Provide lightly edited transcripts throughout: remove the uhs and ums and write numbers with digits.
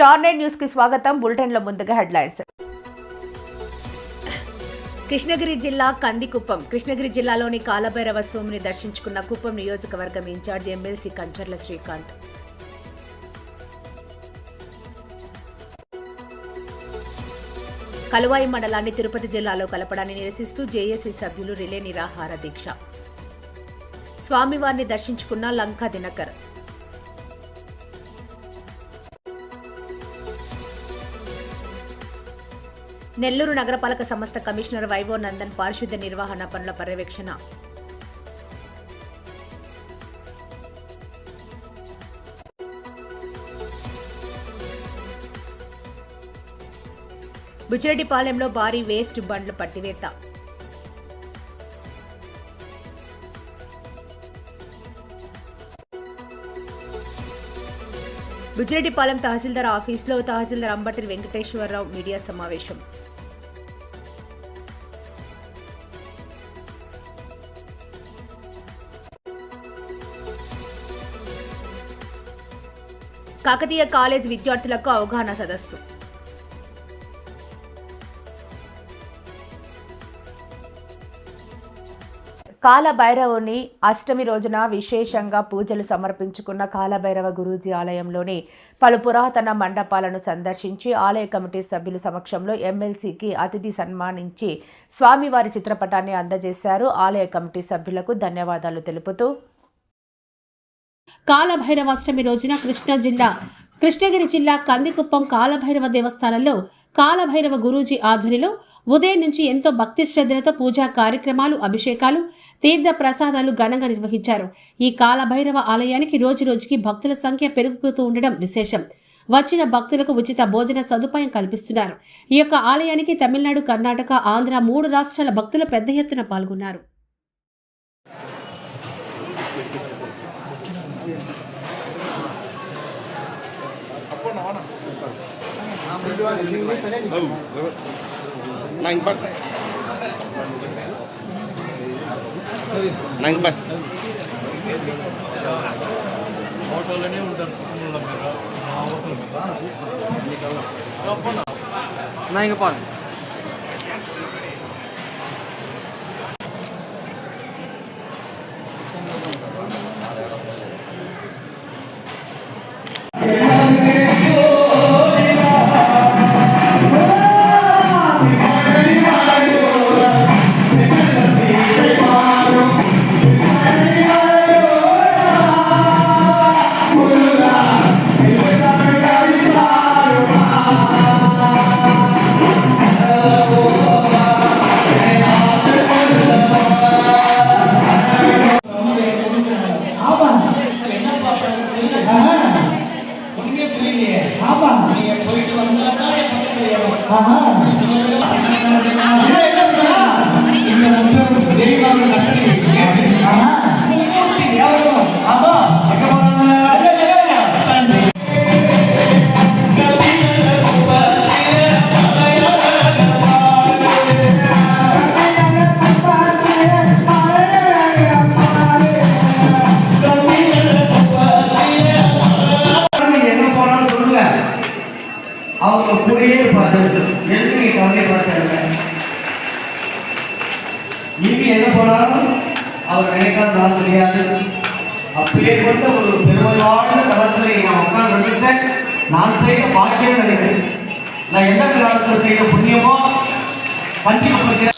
Star night news కి స్వాగతం. Bulletin లో ముందుగా హెడ్లైన్స్. కృష్ణగిరి జిల్లా కందికుప్పం. కృష్ణగిరి జిల్లాలోని కాలభైరవ స్వామిని దర్శించుకున్న కుప్పం నియోజకవర్గం ఇన్ఛార్జ్ ఎమ్మెల్సీ కంచర్ల శ్రీకాంత్. కలువాయి మండలాన్ని తిరుపతి జిల్లాలో కలపడాన్ని నిరసిస్తూ జేఏసీ సభ్యులు రిలే నిరాహార దీక్ష. స్వామివారిని దర్శించుకున్న లంకా దినకర్. నెల్లూరు నగరపాలక సంస్థ కమిషనర్ వైవో నందన్ పారిశుద్ధ్య నిర్వహణ పనుల పర్యవేక్షణ. బుచ్చిరెడ్డిపాలెంలో భారీ వేస్ట్ బండ్ల పట్టివేత. బుచ్చిరెడ్డిపాలెం తహసీల్దార్ ఆఫీసులో తహసీల్దార్ అంబటి వెంకటేశ్వరరావు మీడియా సమావేశం. కాకతీయ కాలేజ్ విద్యార్థులకు అవగాహన సదస్సు. కాలభైరవుని అష్టమి రోజున విశేషంగా పూజలు సమర్పించుకున్న కాలభైరవ గురూజీ ఆలయంలోని పలు పురాతన మండపాలను సందర్శించి ఆలయ కమిటీ సభ్యుల సమక్షంలో ఎమ్మెల్సీకి అతిథి సన్మానించి స్వామివారి చిత్రపటాన్ని అందజేశారు. ఆలయ కమిటీ సభ్యులకు ధన్యవాదాలు తెలుపుతూ కాలభైరవాష్టమి రోజున కృష్ణగిరి జిల్లా కందికుప్పం కాలభైరవ దేవస్థానంలో కాలభైరవ గురూజీ ఆధ్వర్యంలో ఉదయం నుంచి ఎంతో భక్తి శ్రద్ధలతో పూజా కార్యక్రమాలు, అభిషేకాలు, తీర్థ ప్రసాదాలు ఘనంగా నిర్వహించారు. ఈ కాలభైరవ ఆలయానికి రోజురోజుకి భక్తుల సంఖ్య పెరుగుతూ ఉండడం విశేషం. వచ్చిన భక్తులకు ఉచిత భోజన సదుపాయం కల్పిస్తున్నారు. ఈ యొక్క ఆలయానికి తమిళనాడు, కర్ణాటక, ఆంధ్ర 3 రాష్ట్రాల భక్తులు పెద్ద ఎత్తున పాల్గొన్నారు. హోటల్లోనే ఉంటారు. அவங்க கூடயே எதுக்கு கவலைப்பட்டாங்க. இனி என்ன போனாலும் அவர் நினைக்காத நாள் கிடையாது. அப்படியே கொண்ட ஒரு பெருமையான தளத்தில் நான் உட்கார்ந்து வந்துட்டேன். நான் செய்த பாக்கியம் நினைக்கிறேன். நான் எந்த காலத்தில் செய்த புண்ணியமோ கண்டிப்பாக.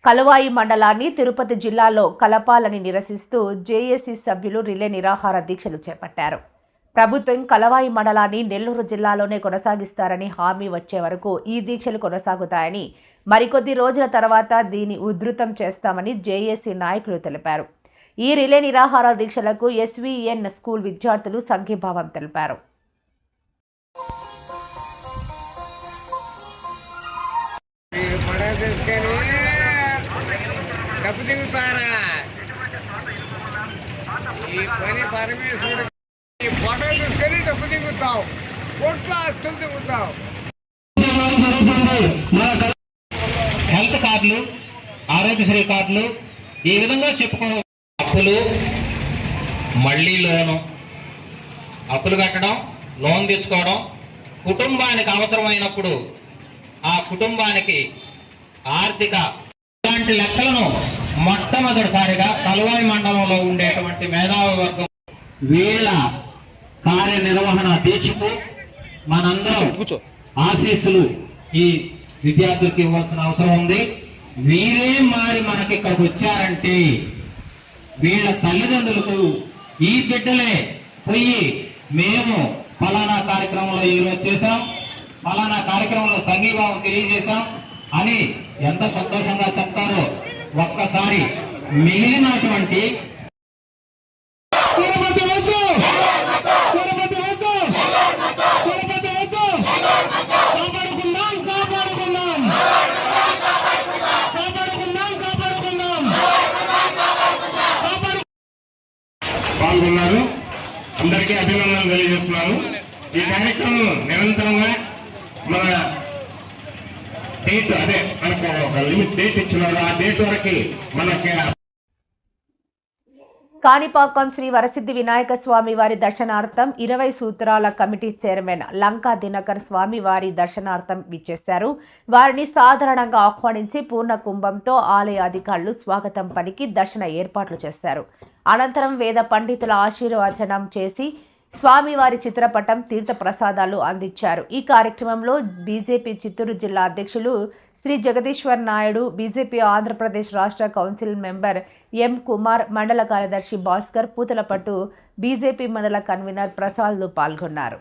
కలువాయి మండలాన్ని తిరుపతి జిల్లాలో కలపాలని నిరసిస్తూ జేఏసీ సభ్యులు రిలే నిరాహార దీక్షలు చేపట్టారు. ప్రభుత్వం కలవాయి మండలాన్ని నెల్లూరు జిల్లాలోనే కొనసాగిస్తారని హామీ వచ్చే వరకు ఈ దీక్షలు కొనసాగుతాయని, మరికొద్ది రోజుల తర్వాత దీన్ని ఉధృతం చేస్తామని జేఏసీ నాయకులు తెలిపారు. ఈ రిలే నిరాహార దీక్షలకు ఎస్వీఎన్ స్కూల్ విద్యార్థులు సంఘీభావం తెలిపారు. హెల్త్ కార్డులు, ఆరోగ్యశ్రీ కార్డులు ఈ విధంగా చెప్పుకోవడం, అప్పులు మళ్ళీ అప్పులు కట్టడం, లోన్ తీసుకోవడం, కుటుంబానికి అవసరమైనప్పుడు ఆ కుటుంబానికి ఆర్థిక ఇలాంటి లెక్కలను మొట్టమొదటిసారిగా కలువాయి మండలంలో ఉండేటువంటి మేధావి వర్గం వీళ్ళ కార్యనిర్వహణ దీక్షకు మనందరం ఆశీస్సులు ఈ విద్యార్థులకి ఇవ్వాల్సిన అవసరం ఉంది. వీరే మారి మనకి ఇక్కడికి వచ్చారంటే వీళ్ళ తల్లిదండ్రులకు ఈ బిడ్డలే పోయి మేము ఫలానా కార్యక్రమంలో ఈరోజు చేశాం, ఫలానా కార్యక్రమంలో సంఘీభావం తెలియజేశాం అని ఎంత సంతోషంగా చెప్తారో ఒక్కసారి మిగిలినటువంటి పాల్గొన్నారు. అందరికీ అభినందనలు తెలియజేస్తున్నాను. ఈ కార్యక్రమం నిరంతరంగా మన డేట్ అదే మనకు ఒక లిమిట్ డేట్ ఇచ్చినారు. ఆ డేట్ వరకు మనకి కాణిపాకం శ్రీ వరసిద్ధి వినాయక స్వామి వారి దర్శనార్థం 20 సూత్రాల కమిటీ చైర్మన్ లంకా దినకర్ స్వామి వారి దర్శనార్థం విచ్చేశారు. వారిని సాధారణంగా ఆహ్వానించి పూర్ణ కుంభంతో ఆలయ అధికారులు స్వాగతం పలికి దర్శన ఏర్పాట్లు చేశారు. అనంతరం వేద పండితుల ఆశీర్వచనం చేసి స్వామివారి చిత్రపటం తీర్థ ప్రసాదాలు అందించారు. ఈ కార్యక్రమంలో బీజేపీ చిత్తూరు జిల్లా అధ్యక్షులు శ్రీ జగదీశ్వర్ నాయుడు, బీజేపీ ఆంధ్రప్రదేశ్ రాష్ట్ర కౌన్సిల్ మెంబర్ ఎం కుమార్, మండల కార్యదర్శి భాస్కర్, పూతలపట్టు బీజేపీ మండల కన్వీనర్ ప్రసాద్లు పాల్గొన్నారు.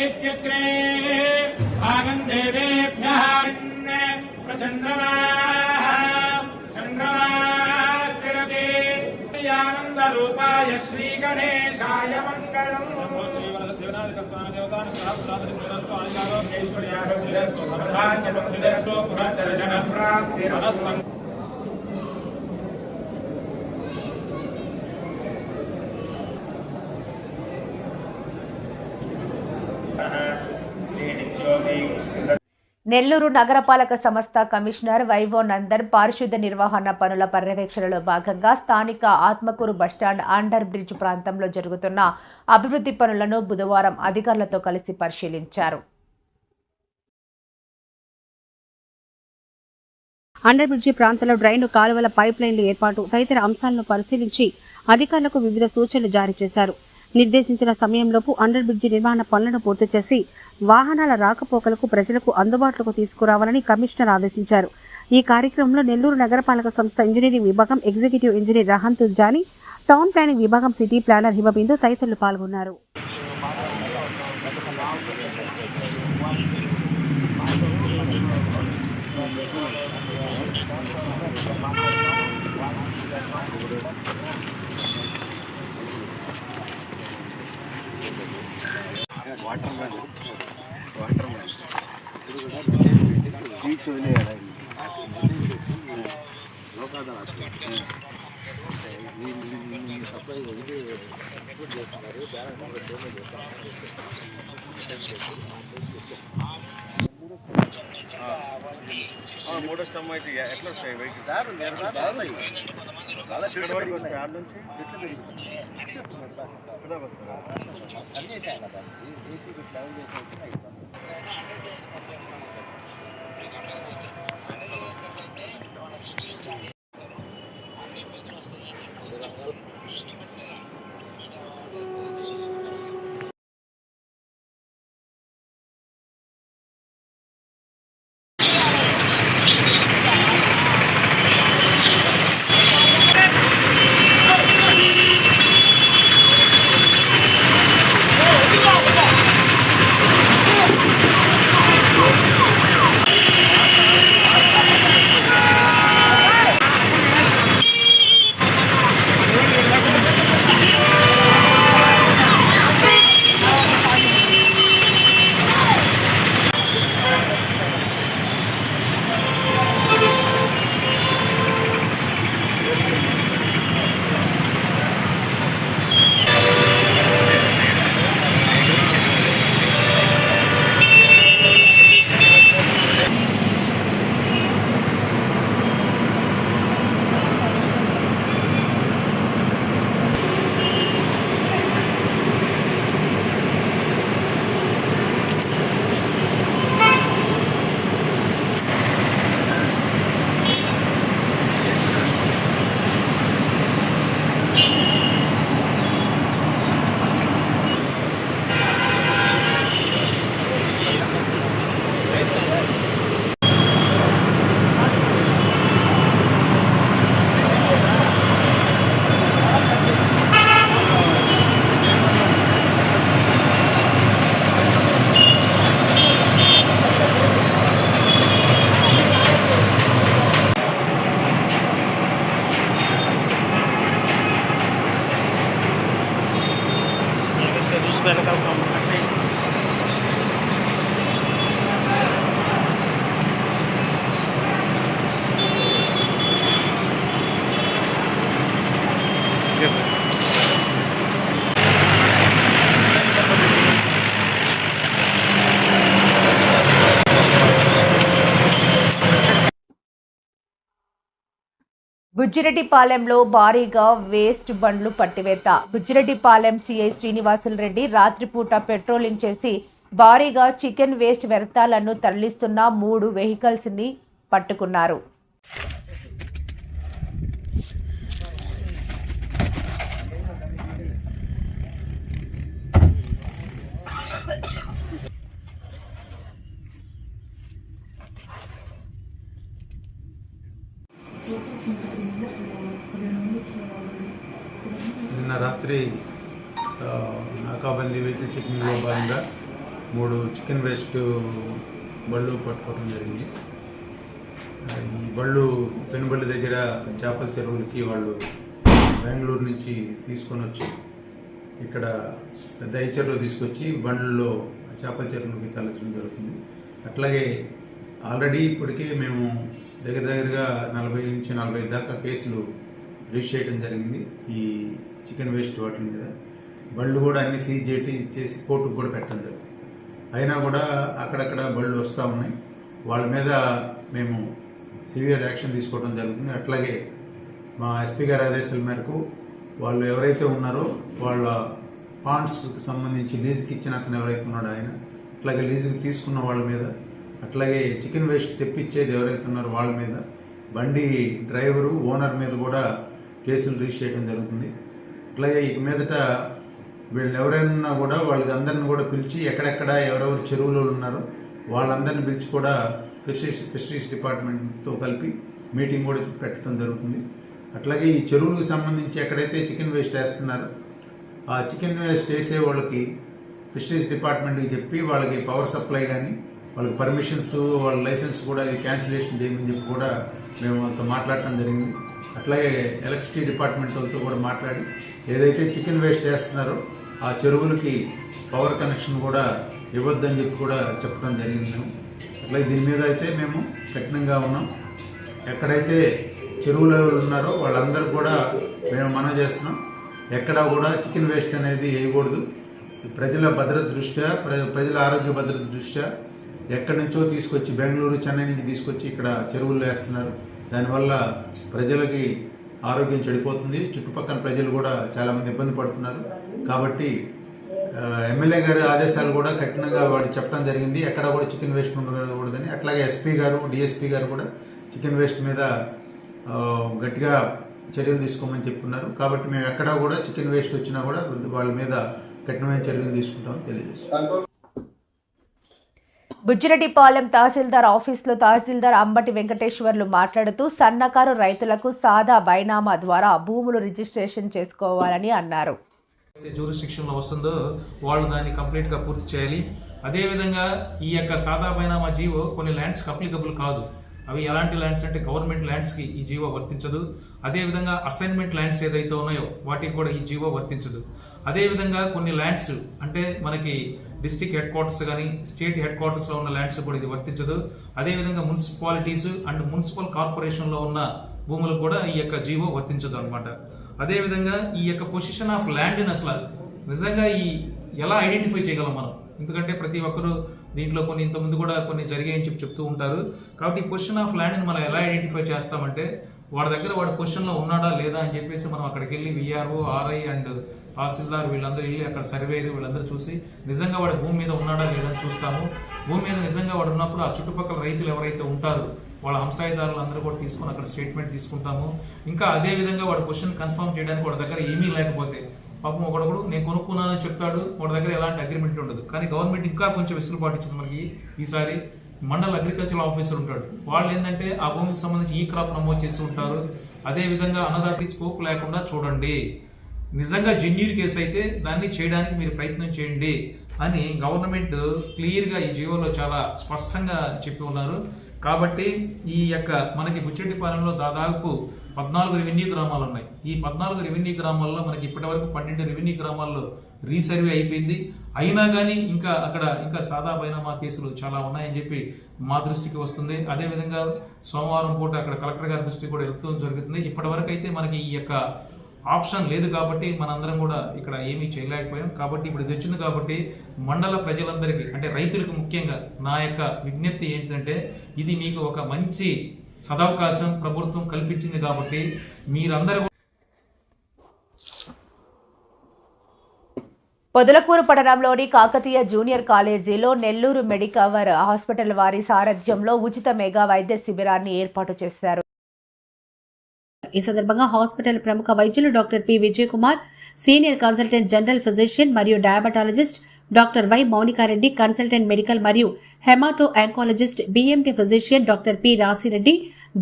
इत्यग्रे भागं देवेभ्यः चन्द्रमास्तिरते आनन्दरूपाय श्रीगणेशाय मङ्गलम् नमो श्रीवरदेवनाथ నెల్లూరు నగరపాలక సంస్థ కమిషనర్ వైవో నందన్ పారిశుద్ధ నిర్వహణ పనుల పర్యవేక్షణలో భాగంగా స్థానిక ఆత్మకూరు బస్టాండ్ అండర్ బ్రిడ్జ్ ప్రాంతంలో జరుగుతున్న అభివృద్ధి పనులను బుధవారం అధికారులతో కలిసి పరిశీలించారు. అండర్ బ్రిడ్జి ప్రాంతంలో డ్రైను కాలువల పైప్ లైన్ల ఏర్పాటు తదితర అంశాలను పరిశీలించి అధికారులకు వివిధ సూచనలు జారీ చేశారు. నిర్దేశించిన సమయంలోపు అండర్ బ్రిడ్జి నిర్మాణ పనులను పూర్తి చేసి వాహనాల రాకపోకలకు ప్రజలకు అందుబాటులోకి తీసుకురావాలని కమిషనర్ ఆదేశించారు. ఈ కార్యక్రమంలో నెల్లూరు నగరపాలక సంస్థ ఇంజనీరింగ్ విభాగం executive engineer Rahamthul Jani, town planning విభాగం సిటీ ప్లానర్ హిమబిందు తదితరులు పాల్గొన్నారు. మూడో స్టమ్ అయితే ఎట్లా వస్తాయి వెహికల్ ఇక్కడ వరకు వస్తాయి ఆడ నుంచి బుజ్జిరెడ్డిపాలెంలో భారీగా వేస్ట్ బండ్లు పట్టివేత. బుజ్జిరెడ్డిపాలెం సీఐ శ్రీనివాసులు రెడ్డి రాత్రిపూట పెట్రోలింగ్ చేసి భారీగా చికెన్ వేస్ట్ వ్యర్థాలను తరలిస్తున్న 3 వెహికల్స్ ని పట్టుకున్నారు. నిన్న రాత్రి నాకాబందీ వెహికల్ చెకింగ్లో భాగంగా 3 చికెన్ వేస్ట్ బళ్ళు పట్టుకోవడం జరిగింది. ఈ బళ్ళు పెనుబల్లి దగ్గర చేపల చెరువులకి వాళ్ళు బెంగళూరు నుంచి తీసుకొని వచ్చి ఇక్కడ పెద్ద ఐచర్లో తీసుకొచ్చి బండ్లలో చేపల చెరువులకి తరలించడం జరుగుతుంది. అట్లాగే ఆల్రెడీ ఇప్పటికే మేము దగ్గరగా 40 నుంచి 45 దాకా కేసులు రిజిస్టర్ చేయడం జరిగింది. ఈ చికెన్ వేస్ట్ వాటి మీద బళ్ళు కూడా అన్ని సీజ్ చేసి కోర్టుకు కూడా పెట్టడం జరిగింది. అయినా కూడా అక్కడక్కడ బళ్ళు వస్తూ ఉన్నాయి. వాళ్ళ మీద మేము సివియర్ యాక్షన్ తీసుకోవడం జరుగుతుంది. అట్లాగే మా ఎస్పీ గారి ఆదేశాల మేరకు వాళ్ళు ఎవరైతే ఉన్నారో వాళ్ళ పాండ్స్కి సంబంధించి లీజుకి ఇచ్చిన అతను ఎవరైతే ఉన్నాడో ఆయన, అట్లాగే లీజుకి తీసుకున్న వాళ్ళ మీద, అట్లాగే చికెన్ వేస్ట్ తెప్పించేది ఎవరైతే ఉన్నారో వాళ్ళ మీద, బండి డ్రైవరు ఓనర్ మీద కూడా కేసులు రిజిస్టర్ చేయడం జరుగుతుంది. అట్లాగే ఇక మీదట వీళ్ళు ఎవరైనా కూడా వాళ్ళకి అందరిని కూడా పిలిచి ఎక్కడెక్కడ ఎవరెవరు చెరువులో ఉన్నారో వాళ్ళందరిని పిలిచి కూడా ఫిషరీస్ డిపార్ట్మెంట్తో కలిపి మీటింగ్ కూడా పెట్టడం జరుగుతుంది. అట్లాగే ఈ చెరువులకు సంబంధించి ఎక్కడైతే చికెన్ వేస్ట్ వేస్తున్నారో ఆ చికెన్ వేస్ట్ వేసే వాళ్ళకి ఫిషరీస్ డిపార్ట్మెంట్కి చెప్పి వాళ్ళకి పవర్ సప్లై కానీ వాళ్ళకి పర్మిషన్స్ వాళ్ళ లైసెన్స్ కూడా అది క్యాన్సిలేషన్ చేయమని చెప్పి కూడా మేము వాళ్ళతో మాట్లాడటం జరిగింది. అట్లాగే ఎలక్ట్రిసిటీ డిపార్ట్మెంట్ వాళ్ళతో కూడా మాట్లాడి ఏదైతే చికెన్ వేస్ట్ వేస్తున్నారో ఆ చెరువులకి పవర్ కనెక్షన్ కూడా ఇవ్వద్దని చెప్పి కూడా చెప్పడం జరిగింది. మేము అట్లాగే దీని మీద అయితే మేము కఠినంగా ఉన్నాం. ఎక్కడైతే చెరువులో ఉన్నారో వాళ్ళందరూ కూడా మేము మనవి చేస్తున్నాం, ఎక్కడా కూడా చికెన్ వేస్ట్ అనేది వేయకూడదు. ప్రజల భద్రత దృష్ట్యా, ప్రజల ఆరోగ్య భద్రత దృష్ట్యా ఎక్కడి నుంచో తీసుకొచ్చి బెంగళూరు, చెన్నై నుంచి తీసుకొచ్చి ఇక్కడ చెరువుల్లో వేస్తున్నారు. దానివల్ల ప్రజలకి ఆరోగ్యం చెడిపోతుంది. చుట్టుపక్కల ప్రజలు కూడా చాలామంది ఇబ్బంది పడుతున్నారు. కాబట్టి ఎమ్మెల్యే గారి ఆదేశాలు కూడా కఠినంగా వాడికి చెప్పడం జరిగింది. ఎక్కడ కూడా చికెన్ వేస్ట్ ఉండకూడదని. అట్లాగే ఎస్పీ గారు, డిఎస్పీ గారు కూడా చికెన్ వేస్ట్ మీద గట్టిగా చర్యలు తీసుకోమని చెప్పున్నారు. కాబట్టి మేము ఎక్కడా కూడా చికెన్ వేస్ట్ వచ్చినా కూడా వాళ్ళ మీద కఠినమైన చర్యలు తీసుకుంటామని తెలియజేస్తాం. బుజ్జిరెడ్డిపాలెం తహసీల్దార్ ఆఫీసులో తహసీల్దార్ అంబటి వెంకటేశ్వర్లు మాట్లాడుతూ సన్నకారు రైతులకు సాదా బైనామా ద్వారా భూములు రిజిస్ట్రేషన్ చేసుకోవాలని అన్నారు. జ్యూరిస్డిక్షన్లో వస్తుందో వాళ్ళు దాన్ని కంప్లీట్గా పూర్తి చేయాలి. అదేవిధంగా ఈ యొక్క సాదా బైనామా జీవో కొన్ని ల్యాండ్స్కి అప్లికబుల్ కాదు. అవి ఎలాంటి ల్యాండ్స్ అంటే గవర్నమెంట్ ల్యాండ్స్కి ఈ జీవో వర్తించదు. అదేవిధంగా అసైన్మెంట్ ల్యాండ్స్ ఏదైతే ఉన్నాయో వాటికి కూడా ఈ జీవో వర్తించదు. అదేవిధంగా కొన్ని ల్యాండ్స్ అంటే మనకి డిస్ట్రిక్ట్ హెడ్ క్వార్టర్స్ కానీ స్టేట్ హెడ్ క్వార్టర్స్లో ఉన్న ల్యాండ్స్ కూడా ఇది వర్తించదు. అదేవిధంగా మున్సిపాలిటీస్ అండ్ మున్సిపల్ కార్పొరేషన్లో ఉన్న భూములకు కూడా ఈ యొక్క జీవో వర్తించదు అనమాట. అదేవిధంగా ఈ యొక్క పొజిషన్ ఆఫ్ ల్యాండ్ని అసలు నిజంగా ఎలా ఐడెంటిఫై చేయగలం మనం? ఎందుకంటే ప్రతి ఒక్కరు దీంట్లో కొన్ని ఇంతకుముందు కూడా కొన్ని జరిగాయని చెప్తూ ఉంటారు. కాబట్టి ఈ పొజిషన్ ఆఫ్ ల్యాండ్ని మనం ఎలా ఐడెంటిఫై చేస్తామంటే వాడి దగ్గర వాడి పొజిషన్లో ఉన్నాడా లేదా అని చెప్పేసి మనం అక్కడికి వెళ్ళి విఆర్ఓ, ఆర్ఐ అండ్ తహసీల్దార్ వీళ్ళందరూ వెళ్ళి అక్కడ సర్వేరు వీళ్ళందరూ చూసి నిజంగా వాడి భూమి మీద ఉన్నాడా లేదా అని చూస్తాము. భూమి మీద నిజంగా వాడు ఉన్నప్పుడు ఆ చుట్టుపక్కల రైతులు ఎవరైతే ఉంటారో వాళ్ళ హంసాయిదారులు అందరూ కూడా తీసుకొని అక్కడ స్టేట్మెంట్ తీసుకుంటాము. ఇంకా అదేవిధంగా వాడి పొజిషన్ కన్ఫర్మ్ చేయడానికి వాడి దగ్గర ఏమీ లేకపోతే పాపం ఒకడు నేను కొనుక్కున్నానని చెప్తాడు, వాడి దగ్గర ఎలాంటి అగ్రిమెంట్ ఉండదు. కానీ గవర్నమెంట్ ఇంకా కొంచెం వెసులుబాటు ఇచ్చింది మనకి. ఈసారి మండల అగ్రికల్చర్ ఆఫీసర్ ఉంటాడు, వాళ్ళు ఏంటంటే ఆ భూమికి సంబంధించి ఈ క్రాప్ నమోదు చేసి ఉంటారు. అదేవిధంగా అన్నదాత స్కోప్ లేకుండా చూడండి, నిజంగా జెన్యూన్ కేసు అయితే దాన్ని చేయడానికి మీరు ప్రయత్నం చేయండి అని గవర్నమెంట్ క్లియర్గా ఈ జీవోలో చాలా స్పష్టంగా చెప్పి ఉన్నారు. కాబట్టి ఈ యొక్క మనకి బుచ్చిరెడ్డిపాలెంలో దాదాపు 14 రెవెన్యూ గ్రామాలు ఉన్నాయి. ఈ 14 రెవెన్యూ గ్రామాల్లో మనకి ఇప్పటివరకు 12 రెవెన్యూ గ్రామాల్లో రీసర్వే అయిపోయింది. అయినా కానీ ఇంకా సాదా బైనామా కేసులు చాలా ఉన్నాయని చెప్పి మా దృష్టికి వస్తుంది. అదేవిధంగా సోమవారం పూట అక్కడ కలెక్టర్ గారి దృష్టికి కూడా వెళ్తూ జరుగుతుంది. ఇప్పటివరకు అయితే మనకి ఈ యొక్క ఆప్షన్ లేదు కాబట్టి మనందరం కూడా ఇక్కడ ఏమీ చేయలేకపోయాం. కాబట్టి ఇప్పుడు ఇది వచ్చింది కాబట్టి మండల ప్రజలందరికీ అంటే రైతులకు ముఖ్యంగా నా యొక్క విజ్ఞప్తి ఏంటంటే ఇది మీకు ఒక మంచి సదవకాశం ప్రభుత్వం కల్పించింది కాబట్టి మీరందరూ పొదలకూరు పట్టణంలోని కాకతీయ జూనియర్ కాలేజీలో నెల్లూరు మెడికవర్ హాస్పిటల్ వారి సారథ్యంలో ఉచిత మెగా వైద్య శిబిరాన్ని ఏర్పాటు చేశారు. ఈ సందర్భంగా హాస్పిటల్ ప్రముఖ వైద్యులు doctor P Vijay Kumar, senior consultant general physician మరియు diabetologist doctor Y Mounika Reddy, consultant medical మరియు hemato oncologist BMT physician doctor P Rasi Reddy,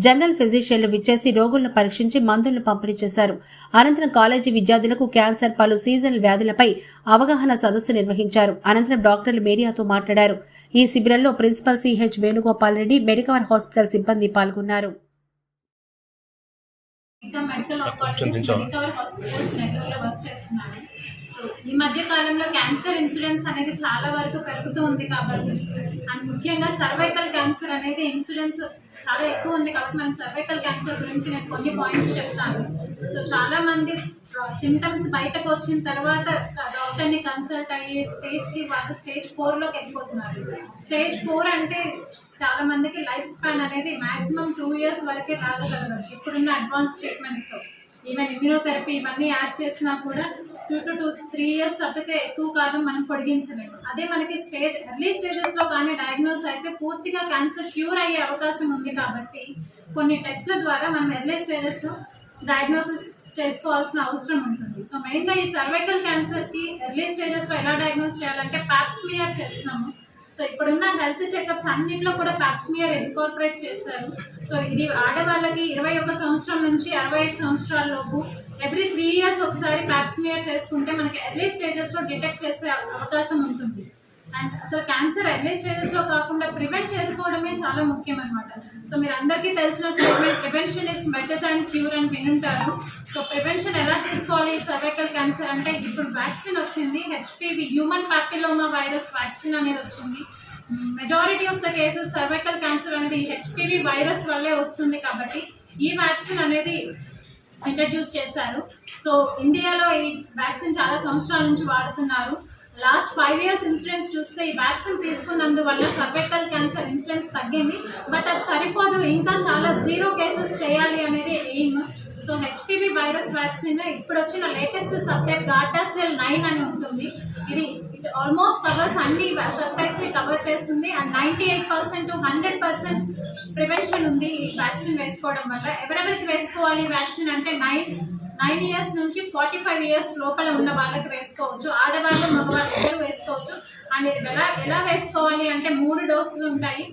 general ఫిజిషియన్లు విచ్చేసి రోగులను పరీక్షించి మందులను పంపిణీ చేశారు. అనంతరం కాలేజీ విద్యార్థులకు క్యాన్సర్, పలు సీజనల్ వ్యాధులపై అవగాహన సదస్సు నిర్వహించారు. అనంతరం డాక్టర్లు మీడియాతో మాట్లాడారు. ఈ శిబిరంలో principal CH Venugopal Reddy, Medicover hospital సిబ్బంది పాల్గొన్నారు. ఇంకా మెడికల్ ఆంకాలజిస్ట్ మెడికవర్ హాస్పిటల్స్ నెల్లూరులో వర్క్ చేస్తున్నాను. సో ఈ మధ్య కాలంలో క్యాన్సర్ ఇన్సిడెన్స్ అనేది చాలా వరకు పెరుగుతూ ఉంది కాబట్టి అండ్ ముఖ్యంగా సర్వైకల్ క్యాన్సర్ అనేది ఇన్సిడెన్స్ చాలా ఎక్కువ ఉంది కాబట్టి మనం సర్వైకల్ క్యాన్సర్ గురించి నేను కొన్ని పాయింట్స్ చెప్తాను. సో చాలా మంది సిమ్టమ్స్ బయటకు వచ్చిన తర్వాత డాక్టర్ని కన్సల్ట్ అయ్యి వాళ్ళు స్టేజ్ 4లోకి వెళ్ళిపోతున్నారు. స్టేజ్ 4 అంటే చాలా మందికి లైఫ్ స్పాన్ అనేది మాక్సిమం 2 years వరకే రాగలగచ్చు ఇప్పుడున్న అడ్వాన్స్ ట్రీట్మెంట్స్తో. ఈవెన్ ఇమ్యూనోథెరపీ ఇవన్నీ యాడ్ చేసినా కూడా 2 to 3 years తప్పితే ఎక్కువ కాలం మనం పొడిగించలేము. అదే మనకి ఎర్లీ స్టేజెస్లో కానీ డయాగ్నోస్ అయితే పూర్తిగా క్యాన్సర్ క్యూర్ అయ్యే అవకాశం ఉంది. కాబట్టి కొన్ని టెస్ట్ల ద్వారా మనం ఎర్లీ స్టేజెస్లో డయాగ్నోసిస్ చేసుకోవాల్సిన అవసరం ఉంటుంది. సో మెయిన్గా ఈ సర్వైకల్ క్యాన్సర్కి ఎర్లీ స్టేజెస్లో ఎలా డయాగ్నోస్ చేయాలంటే ప్యాప్స్మియర్ చేస్తున్నాము. సో ఇప్పుడున్న హెల్త్ చెకప్స్ అన్నింటిలో కూడా ప్యాప్స్మియర్ ఇన్కార్పొరేట్ చేశారు. సో ఇది ఆడవాళ్ళకి 21 సంవత్సరం నుంచి 65 సంవత్సరాల లోపు ఎవ్రీ 3 years ఒకసారి ప్యాప్స్మియర్ చేసుకుంటే మనకి ఎర్లీ స్టేజెస్లో డిటెక్ట్ చేసే అవకాశం ఉంటుంది. అండ్ అసలు క్యాన్సర్ ఎర్లీ స్టేజెస్లో కాకుండా ప్రివెంట్ చేసుకోవడమే చాలా ముఖ్యం అనమాట. సో మీరు అందరికీ తెలిసిన statement prevention is better than cure అని వినుంటారు. సో ప్రివెన్షన్ ఎలా చేసుకోవాలి సర్వైకల్ క్యాన్సర్ అంటే ఇప్పుడు వ్యాక్సిన్ వచ్చింది, HPV human papilloma virus vaccine అనేది వచ్చింది. Majority of the cases cervical cancer అనేది HPV వైరస్ వల్లే వస్తుంది కాబట్టి ఈ వ్యాక్సిన్ అనేది ఇంట్రడ్యూస్ చేశారు. సో ఇండియాలో ఈ వ్యాక్సిన్ చాలా సంవత్సరాల నుంచి వాడుతున్నారు. లాస్ట్ 5 years ఇన్సిడెన్స్ చూస్తే ఈ వ్యాక్సిన్ తీసుకున్నందువల్ల సర్వైకల్ క్యాన్సర్ ఇన్సిడెన్స్ తగ్గింది. బట్ అది సరిపోదు, ఇంకా చాలా 0 కేసెస్ చేయాలి అనేది aim. So HPV virus vaccine ఇప్పుడు వచ్చిన లేటెస్ట్ సబ్టైప్ గార్డాసిల్ 9 అని ఉంటుంది. ఇది ఆల్మోస్ట్ కవర్స్ అన్ని సబ్టైప్స్ ని కవర్ చేస్తుంది. అండ్ 98% to 100% ప్రివెన్షన్ ఉంది ఈ వ్యాక్సిన్ వేసుకోవడం వల్ల. ఎవరెవరికి వేసుకోవాలి వ్యాక్సిన్ అంటే 9 years నుంచి 45 years లోపల ఉన్న వాళ్ళకి వేసుకోవచ్చు. ఆడవాళ్ళు మగవాళ్ళు ఇద్దరు వేసుకోవచ్చు. అండ్ ఇది ఎలా వేసుకోవాలి అంటే 3 డోసులు ఉంటాయి.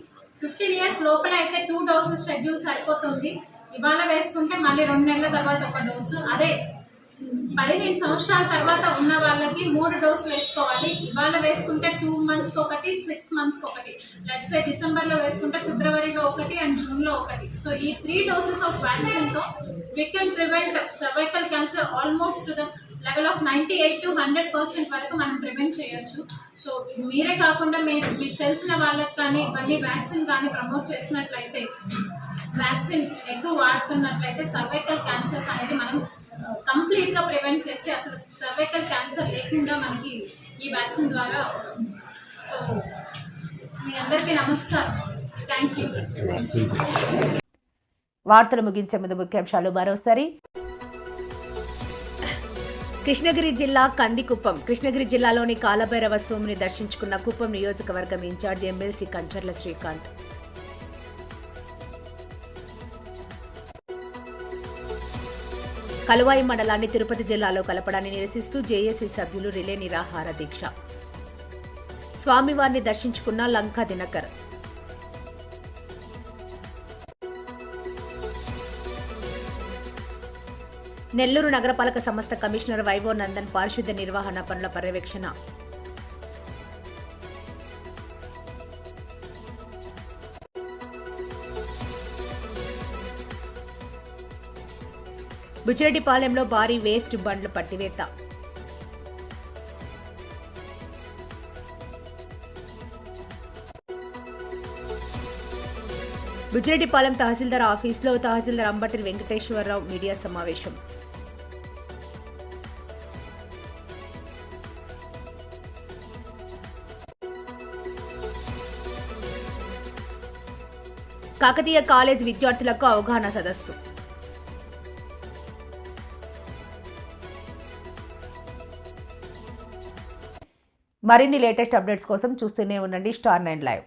15 years లోపల అయితే 2 డోసెస్ షెడ్యూల్ సరిపోతుంది. ఇవాళ వేసుకుంటే మళ్ళీ 2 నెలల తర్వాత 1 డోసు. అదే 15 సంవత్సరాల తర్వాత ఉన్న వాళ్ళకి 3 డోసులు వేసుకోవాలి. ఇవాళ వేసుకుంటే 2 monthsకి ఒకటి, 6 monthsకి ఒకటి. లెట్స్ సే డిసెంబర్లో వేసుకుంటే ఫిబ్రవరిలో ఒకటి అండ్ జూన్లో ఒకటి. సో ఈ 3 doses ఆఫ్ వ్యాక్సిన్తో we can prevent cervical cancer almost to the level of 98 to 100% వరకు మనం ప్రివెంట్ చేయొచ్చు. సో మీరే కాకుండా మీకు తెలిసిన వాళ్ళకి కానీ ఇవన్నీ వ్యాక్సిన్ కానీ ప్రమోట్ చేసినట్లయితే, వ్యాక్సిన్ ఎక్కువ వాడుతున్నట్లయితే సర్వైకల్ క్యాన్సర్స్ అనేది మనం కంప్లీట్గా ప్రివెంట్ చేసి అసలు సర్వైకల్ క్యాన్సర్ లేకుండా మనకి ఈ వ్యాక్సిన్ ద్వారా వస్తుంది. సో మీ అందరికీ నమస్కారం. Thank you. వార్తలు ముగించే ముందు ముఖ్యాంశాలు మరోసారి. కృష్ణగిరి జిల్లా కందికుప్పం. కృష్ణగిరి జిల్లాలోని కాలభైరవ స్వామిని దర్శించుకున్న కుప్పం నియోజకవర్గం ఇన్ఛార్జ్ ఎమ్మెల్సీ కంచర్ల శ్రీకాంత్. కలువాయి మండలాన్ని తిరుపతి జిల్లాలో కలపడాన్ని నిరసిస్తూ జేఏసీ సభ్యులు రిలే నిరాహార దీక్ష. స్వామివారిని దర్శించుకున్న లంకా దినకర్. నెల్లూరు నగరపాలక సంస్థ కమిషనర్ వైవో నందన్ పారిశుద్ధ్య నిర్వహణ పనుల పర్యవేక్షణ. బుచ్చిరెడ్డిపాలెంలో భారీ వేస్ట్ బండ్లు పట్టివేత. బుచ్చిరెడ్డిపాలెం తహసీల్దార్ ఆఫీసులో తహసీల్దార్ అంబటి వెంకటేశ్వరరావు మీడియా సమావేశం. కాకతీయ కాలేజ్ విద్యార్థులకు అవగాహన సదస్సు. మరిన్ని లేటెస్ట్ అప్డేట్స్ కోసం చూస్తూనే ఉండండి స్టార్ 9 లైవ్.